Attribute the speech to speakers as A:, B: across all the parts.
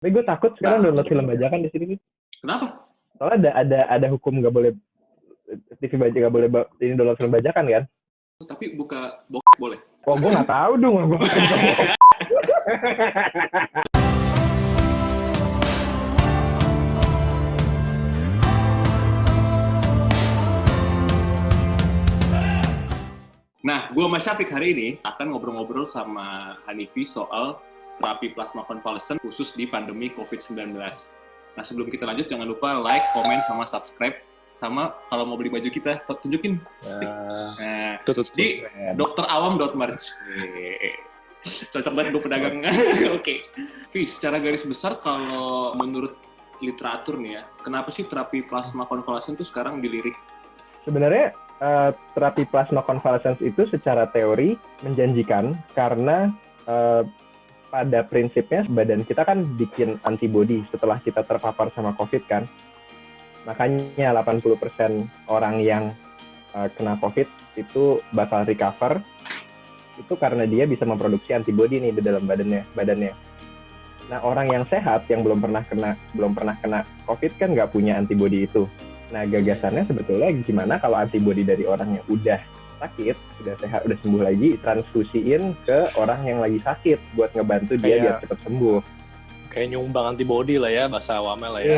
A: Tapi gue takut sekarang download film bajakan di sini.
B: Kenapa?
A: Soalnya ada hukum nggak boleh TV baca, nggak boleh ini download film bajakan kan?
B: Tapi buka boleh.
A: Oh, gue nggak tahu dong.
B: Nah, gue sama Syafiq hari ini akan ngobrol-ngobrol sama Hanifi soal terapi plasma konvalesen khusus di pandemi COVID-19. Nah, sebelum kita lanjut, jangan lupa like, komen, sama subscribe. Sama kalau mau beli baju kita, tunjukin. Nah, di drawam.merch. Cocok banget gue pedagang. Oke. Tapi secara garis besar, kalau menurut literatur nih ya, kenapa sih terapi plasma konvalesen itu sekarang dilirik?
A: Sebenarnya terapi plasma konvalesen itu secara teori menjanjikan karena pada prinsipnya badan kita kan bikin antibodi setelah kita terpapar sama COVID kan. Makanya 80% orang yang kena COVID itu bakal recover itu karena dia bisa memproduksi antibodi nih di dalam badannya. Nah, orang yang sehat yang belum pernah kena COVID kan nggak punya antibodi itu. Nah, gagasannya sebetulnya gimana kalau antibodi dari orang yang udah sakit, udah sehat, udah sembuh lagi, transfusiin ke orang yang lagi sakit buat ngebantu dia biar cepat sembuh.
C: Kayak nyumbang antibodi lah ya, bahasa awamnya lah ya.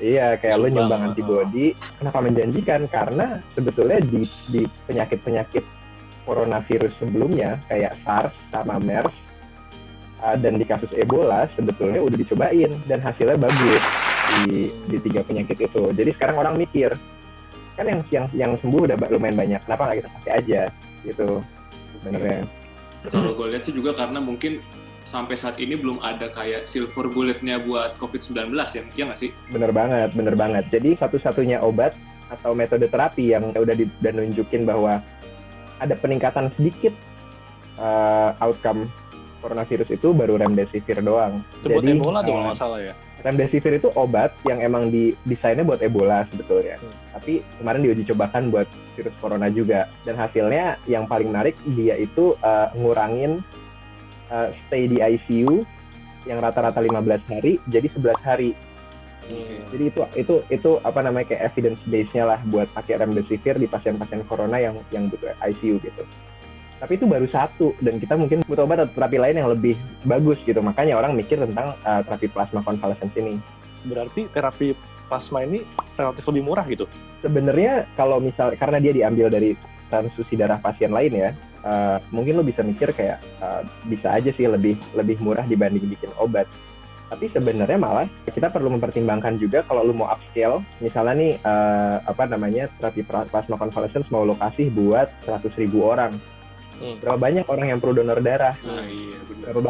A: Iya, kayak lo nyumbang antibodi. Kenapa menjanjikan? Karena sebetulnya di penyakit-penyakit coronavirus sebelumnya, kayak SARS sama MERS, dan di kasus Ebola, sebetulnya udah dicobain, dan hasilnya bagus di 3 penyakit itu. Jadi sekarang orang mikir, kan yang sembuh udah lumayan banyak, kenapa nggak kita pakai aja, gitu sebenarnya.
B: Kalau gue lihat sih juga karena mungkin sampai saat ini belum ada kayak silver bullet-nya buat COVID-19 ya nggak sih?
A: Bener banget. Jadi satu-satunya obat atau metode terapi yang udah nunjukin bahwa ada peningkatan sedikit outcome coronavirus itu baru remdesivir doang.
C: Itu buat Ebola tuh kalau nggak salah ya?
A: Remdesivir itu obat yang emang desainnya buat Ebola sebetulnya. Tapi kemarin diuji cobakan buat virus corona juga. Dan hasilnya yang paling menarik, dia itu ngurangin stay di ICU yang rata-rata 15 hari jadi 11 hari. Jadi itu apa namanya kayak evidence base-nya lah buat pakai remdesivir di pasien-pasien corona yang butuh ICU gitu. Tapi itu baru satu, dan kita mungkin butuh obat atau terapi lain yang lebih bagus gitu. Makanya orang mikir tentang terapi plasma konvalesen ini.
C: Berarti terapi plasma ini relatif lebih murah gitu?
A: Sebenarnya kalau misal karena dia diambil dari transfusi darah pasien lain ya, mungkin lo bisa mikir kayak bisa aja sih lebih murah dibanding bikin obat. Tapi sebenarnya malah kita perlu mempertimbangkan juga kalau lo mau upscale, misalnya nih terapi plasma konvalesen mau lo kasih buat 100.000 orang. Berapa banyak orang yang perlu donor darah?
B: Iya, benar.
A: Berapa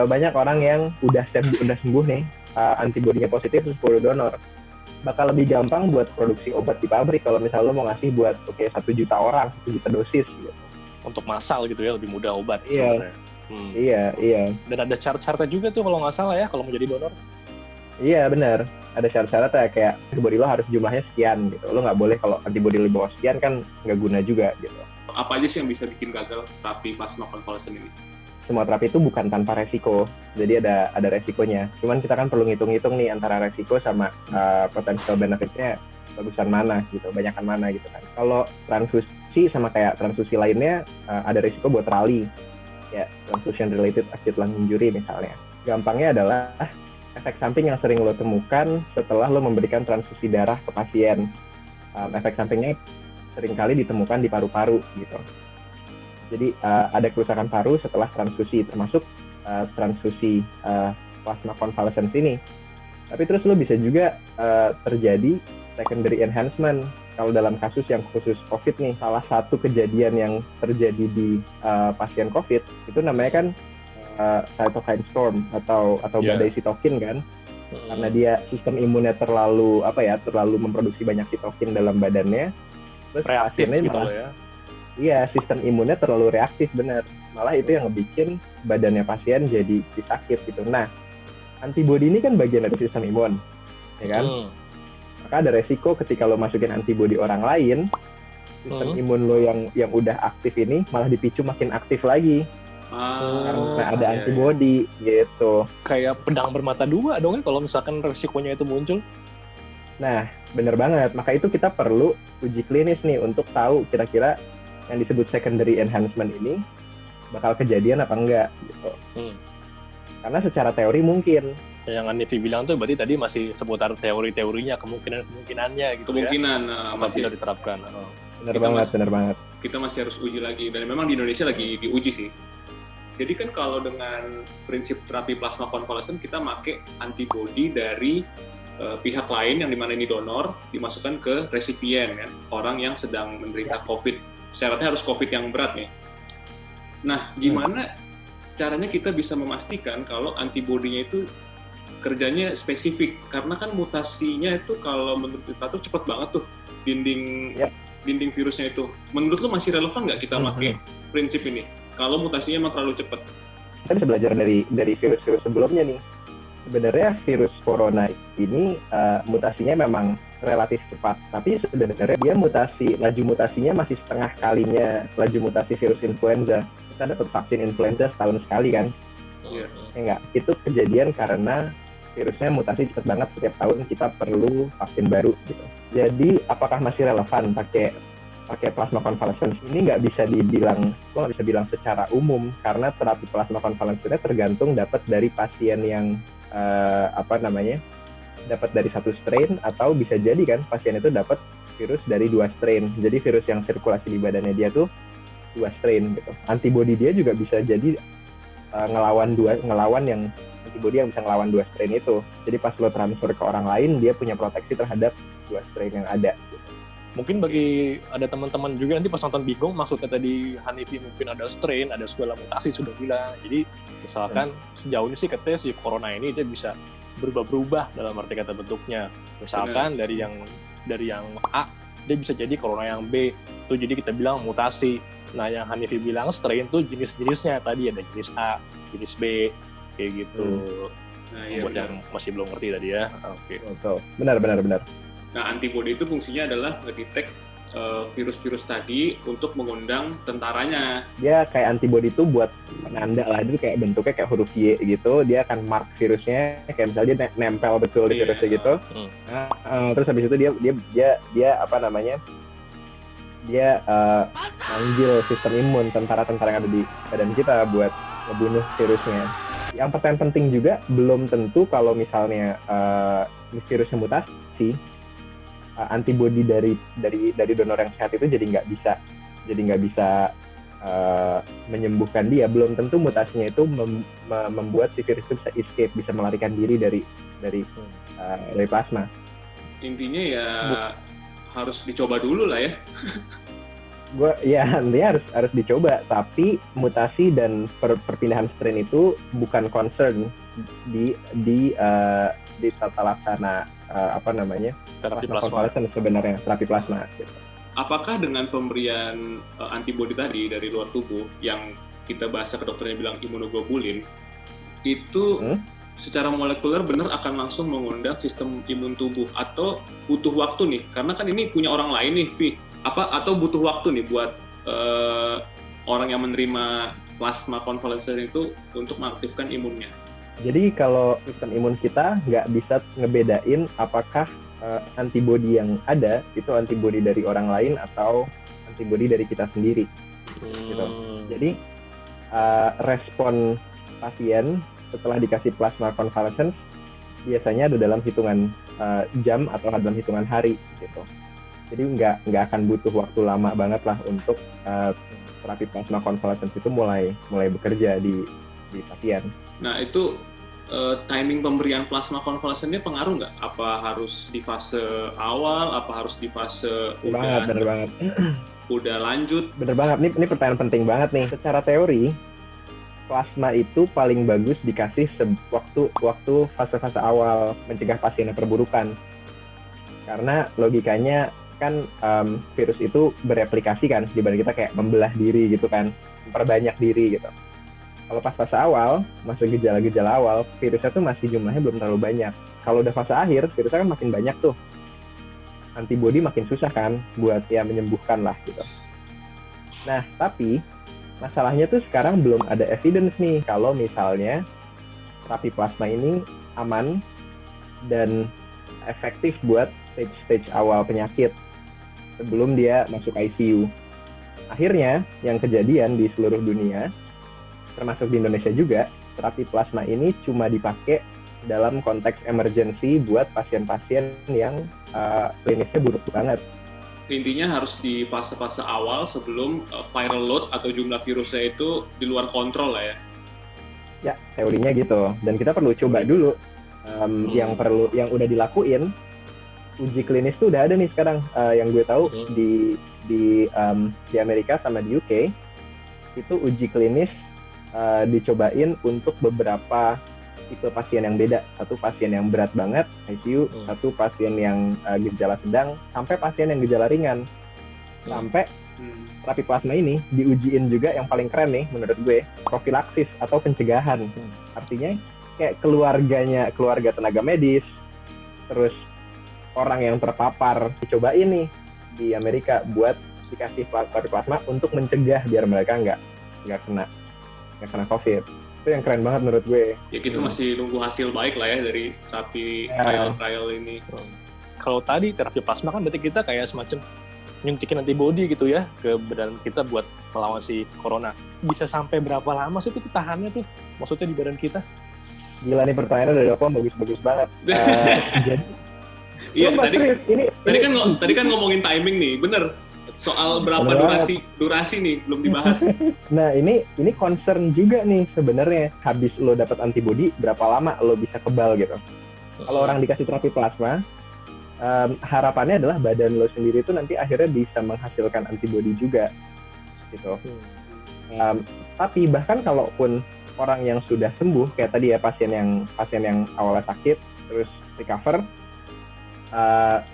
A: banyak orang yang udah sembuh nih, antibodinya positif terus perlu donor. Bakal lebih gampang buat produksi obat di pabrik kalau misalnya lo mau ngasih buat 1 juta orang, 1 juta dosis gitu.
C: Untuk massal gitu ya, lebih mudah obat.
A: Iya. Iya.
C: Dan ada syarat-syaratnya juga tuh kalau nggak salah ya, kalau mau jadi donor.
A: Iya, benar. Ada syarat-syaratnya kayak antibodi lo harus jumlahnya sekian gitu. Lo nggak boleh kalau antibodi lo bawah sekian kan nggak guna juga gitu.
B: Apa aja sih yang bisa bikin gagal terapi plasma konvalesen ini?
A: Semua terapi itu bukan tanpa resiko, jadi ada resikonya. Cuman kita kan perlu ngitung-ngitung nih antara resiko sama potensial benefitnya bagusan mana gitu, banyakan mana gitu kan. Kalau transfusi sama kayak transfusi lainnya ada resiko buat rally, ya transfusion related acute lung injury misalnya. Gampangnya adalah efek samping yang sering lo temukan setelah lo memberikan transfusi darah ke pasien. Efek sampingnya seringkali ditemukan di paru-paru gitu. Jadi ada kerusakan paru setelah transfusi, termasuk transfusi plasma konvalesen ini. Tapi terus lo bisa juga terjadi secondary enhancement. Kalau dalam kasus yang khusus COVID nih, salah satu kejadian yang terjadi di pasien COVID itu namanya kan cytokine storm atau badai sitokin kan. Karena dia sistem imunnya terlalu memproduksi banyak sitokin dalam badannya. Terus
C: reaktif gitu
A: malah,
C: ya.
A: Iya, sistem imunnya terlalu reaktif, benar. Malah itu yang ngebikin badannya pasien jadi sakit gitu. Nah, antibodi ini kan bagian dari sistem imun, ya kan? Maka ada resiko ketika lo masukin antibodi orang lain, sistem imun lo yang udah aktif ini malah dipicu makin aktif lagi. karena ada
B: iya,
A: antibody gitu.
C: Kayak pedang bermata dua dong kan kalau misalkan resikonya itu muncul.
A: Nah, bener banget. Maka itu kita perlu uji klinis nih untuk tahu kira-kira yang disebut secondary enhancement ini bakal kejadian apa enggak gitu. Karena secara teori mungkin.
C: Yang Hanifi bilang tuh berarti tadi masih seputar teori-teorinya, kemungkinannya gitu
B: kemungkinan
C: ya.
B: masih
C: Apabila diterapkan.
A: Bener banget.
B: Kita masih harus uji lagi, dan memang di Indonesia lagi diuji sih. Jadi kan kalau dengan prinsip terapi plasma konvalesen, kita pakai antibody dari pihak lain yang dimana ini donor dimasukkan ke resipien kan, orang yang sedang menderita COVID. Syaratnya harus COVID yang berat nih. Nah, gimana caranya kita bisa memastikan kalau antibodinya itu kerjanya spesifik? Karena kan mutasinya itu kalau menurut kita tuh cepat banget tuh dinding virusnya itu. Menurut lu masih relevan nggak kita pakai prinsip ini? Kalau mutasinya emang terlalu cepat.
A: Kita bisa belajar dari virus-virus sebelumnya nih. Sebenarnya virus corona ini mutasinya memang relatif cepat, tapi sebenarnya dia laju mutasinya masih setengah kalinya laju mutasi virus influenza. Kita dapat vaksin influenza setahun sekali kan?
B: Iya.
A: Enggak, itu kejadian karena virusnya mutasi cepat banget, setiap tahun kita perlu vaksin baru gitu. Jadi apakah masih relevan pakai plasma konvalesen? Ini nggak bisa dibilang, gue nggak bisa bilang secara umum, karena terapi plasma konvalesennya tergantung dapat dari pasien yang dapat dari satu strain, atau bisa jadi kan pasien itu dapat virus dari 2 strain. Jadi virus yang sirkulasi di badannya dia tuh 2 strain gitu. Antibody dia juga bisa jadi ngelawan yang antibody yang bisa ngelawan 2 strain itu. Jadi pas lo transfer ke orang lain, dia punya proteksi terhadap 2 strain yang ada.
C: Mungkin bagi ada teman-teman juga nanti pas nonton bingung, maksudnya tadi Hanifi mungkin ada strain, ada segala mutasi sudah bilang. Jadi misalkan sejauh ini sih katanya si corona ini dia bisa berubah-berubah dalam arti kata bentuknya. Misalkan dari yang A dia bisa jadi corona yang B. Itu jadi kita bilang mutasi. Nah, yang Hanifi bilang strain tuh jenis-jenisnya, tadi ada jenis A, jenis B, kayak gitu.
B: Nah,
C: buat yang masih belum ngerti tadi ya. Oke.
A: Benar.
B: Nah, antibody itu fungsinya adalah ngedetek virus-virus tadi untuk mengundang tentaranya.
A: Dia kayak antibody itu buat penanda lah, itu kayak bentuknya kayak huruf Y gitu. Dia akan mark virusnya, kayak misalnya dia nempel betul di virusnya gitu. Terus habis itu dia manggil sistem imun, tentara-tentara yang ada di badan kita buat membunuh virusnya. Yang pertanyaan penting juga, belum tentu kalau misalnya virusnya mutasi, antibody dari donor yang sehat itu jadi nggak bisa menyembuhkan dia. Belum tentu mutasinya itu membuat si virus itu bisa escape, bisa melarikan diri dari plasma.
B: Intinya ya harus dicoba dulu lah ya.
A: Nantinya harus dicoba, tapi mutasi dan perpindahan strain itu bukan concern di tata laksana
C: terapi
A: plasma sebenarnya, terapi plasma gitu.
B: Apakah dengan pemberian antibodi tadi dari luar tubuh yang kita bahasa kedokterannya bilang imunoglobulin itu secara molekuler benar akan langsung mengundang sistem imun tubuh, atau butuh waktu nih, karena kan ini punya orang lain nih, Vi, atau butuh waktu nih buat orang yang menerima plasma konvalesen itu untuk mengaktifkan imunnya?
A: Jadi kalau sistem imun kita nggak bisa ngebedain apakah antibodi yang ada itu antibodi dari orang lain atau antibodi dari kita sendiri. Gitu. Jadi respon pasien setelah dikasih plasma konvalesen biasanya ada dalam hitungan jam atau dalam hitungan hari gitu. Jadi nggak akan butuh waktu lama banget lah untuk terapi plasma konvalesen itu mulai bekerja di pasien. Nah,
B: itu timing pemberian plasma konvalesennya pengaruh nggak? Apa harus di fase awal? Apa harus di fase
A: bener banget.
B: Udah lanjut?
A: Bener banget. Ini pertanyaan penting banget nih. Secara teori, plasma itu paling bagus dikasih waktu fase-fase awal mencegah pasiennya perburukan. Karena logikanya kan virus itu bereplikasi kan di badan kita, kayak membelah diri gitu kan, memperbanyak diri gitu. Kalau pas fase awal, masuk gejala-gejala awal, virusnya tuh masih jumlahnya belum terlalu banyak. Kalau udah fase akhir, virusnya kan makin banyak tuh. Antibody makin susah kan buat ya menyembuhkan lah gitu. Nah, tapi Masalahnya tuh sekarang belum ada evidence nih kalau misalnya terapi plasma ini aman dan efektif buat stage awal penyakit sebelum dia masuk ICU. Akhirnya yang kejadian di seluruh dunia, termasuk di Indonesia juga, terapi plasma ini cuma dipakai dalam konteks emergency buat pasien-pasien yang klinisnya buruk banget.
B: Intinya harus di fase-fase awal sebelum viral load atau jumlah virusnya itu di luar kontrol lah ya.
A: Ya, teorinya gitu. Dan kita perlu coba dulu yang udah dilakuin. Uji klinis tuh udah ada nih sekarang. Yang gue tahu di Amerika sama di UK itu uji klinis dicobain untuk beberapa tipe pasien yang beda. Satu pasien yang berat banget, ICU, satu pasien yang gejala sedang, sampai pasien yang gejala ringan. Sampai terapi plasma ini diujiin juga yang paling keren nih menurut gue, profilaksis atau pencegahan. Artinya kayak keluarga tenaga medis, terus orang yang terpapar dicobain nih di Amerika buat dikasih terapi plasma untuk mencegah biar mereka nggak kena COVID. Itu yang keren banget menurut gue.
B: Ya kita masih nunggu hasil baik lah ya dari terapi trial ini.
C: Kalau tadi terapi plasma kan berarti kita kayak semacam nyuntikin antibody gitu ya ke badan kita buat melawan si corona. Bisa sampai berapa lama sih itu tahannya tuh? Maksudnya di badan kita?
A: Gila nih pertanyaannya dari apa bagus banget. Jadi,
B: iya tadi kan ngomongin timing nih, bener. Soal berapa durasi nih belum dibahas.
A: Nah ini concern juga nih sebenarnya. Habis lo dapat antibody, berapa lama lo bisa kebal gitu? Kalau orang dikasih terapi plasma, harapannya adalah badan lo sendiri itu nanti akhirnya bisa menghasilkan antibody juga, gitu. Tapi bahkan kalaupun orang yang sudah sembuh, kayak tadi ya pasien yang awalnya sakit terus recover,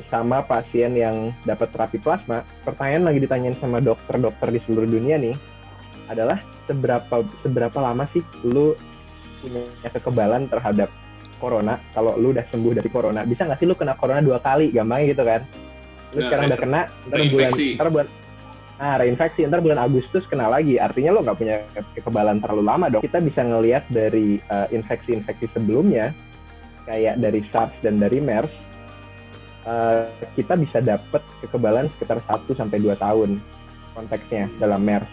A: sama pasien yang dapat terapi plasma, pertanyaan lagi ditanyain sama dokter-dokter di seluruh dunia nih adalah seberapa lama sih lu punya kekebalan terhadap corona kalau lu udah sembuh dari corona? Bisa nggak sih lu kena corona 2 kali, gampangnya gitu kan? Lu sekarang udah kena, reinfeksi, ntar bulan Agustus kena lagi, artinya lo nggak punya kekebalan terlalu lama dong. Kita bisa ngelihat dari infeksi-infeksi sebelumnya, kayak dari SARS dan dari MERS, kita bisa dapat kekebalan sekitar 1-2 tahun konteksnya dalam MERS.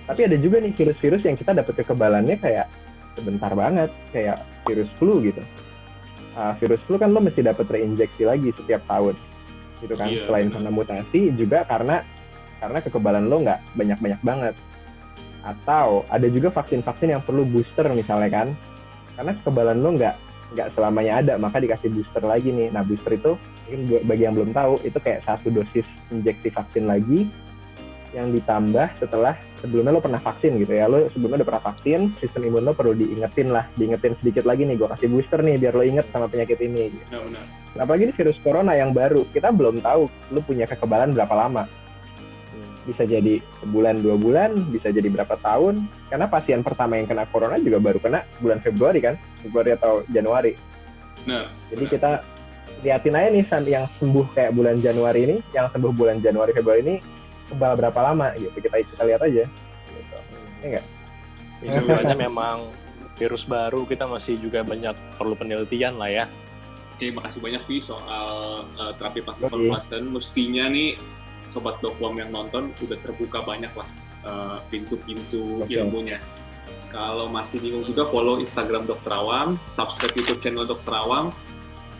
A: Tapi ada juga nih virus-virus yang kita dapat kekebalannya kayak sebentar banget, kayak virus flu gitu. Virus flu kan lo mesti dapat reinjeksi lagi setiap tahun, gitu kan.
B: Iya,
A: selain karena mutasi, juga karena kekebalan lo nggak banyak-banyak banget. Atau ada juga vaksin-vaksin yang perlu booster misalnya kan, karena kekebalan lo nggak selamanya ada, maka dikasih booster lagi nih. Nah booster itu mungkin bagi yang belum tahu itu kayak 1 dosis injeksi vaksin lagi yang ditambah setelah sebelumnya lo pernah vaksin gitu ya. Lo sebelumnya udah pernah vaksin, sistem imun lo perlu diingetin sedikit lagi nih, gue kasih booster nih biar lo inget sama penyakit ini gitu.
B: Benar.
A: Apalagi ini virus corona yang baru, kita belum tahu lo punya kekebalan berapa lama. Bisa jadi sebulan, 2 bulan, bisa jadi berapa tahun. Karena pasien pertama yang kena corona juga baru kena bulan Februari atau Januari.
B: Nah,
A: jadi kita liatin aja nih yang sembuh kayak bulan Januari ini, yang sembuh bulan Januari Februari ini kebal berapa lama gitu. Kita lihat aja. Gitu. Ya nggak?
C: Sebenarnya memang virus baru, kita masih juga banyak perlu penelitian lah ya.
B: Oke, makasih banyak Vi soal terapi plasma konvalesen. Mestinya nih Sobat Dokwam yang nonton udah terbuka banyak lah pintu-pintu ilmunya. Kalau masih bingung juga, follow Instagram Dr. Awam, subscribe YouTube channel Dr. Awam,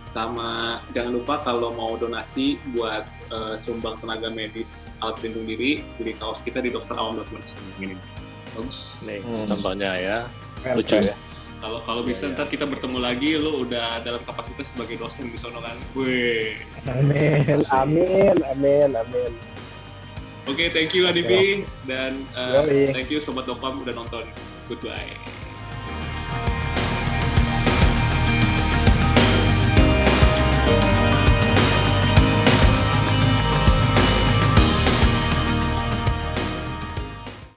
B: sama jangan lupa kalau mau donasi buat sumbang tenaga medis alat pelindung diri, beli kaos kita di drawam.merch. Ini bagus.
C: Nih contohnya ya, lucu ya.
B: Kalau bisa ntar kita bertemu lagi, lo udah dalam kapasitas sebagai dosen di sono kan. Wih.
A: Amin.
B: Oke, thank you Adipi dan thank you Sobat Dokwam udah nonton. Goodbye.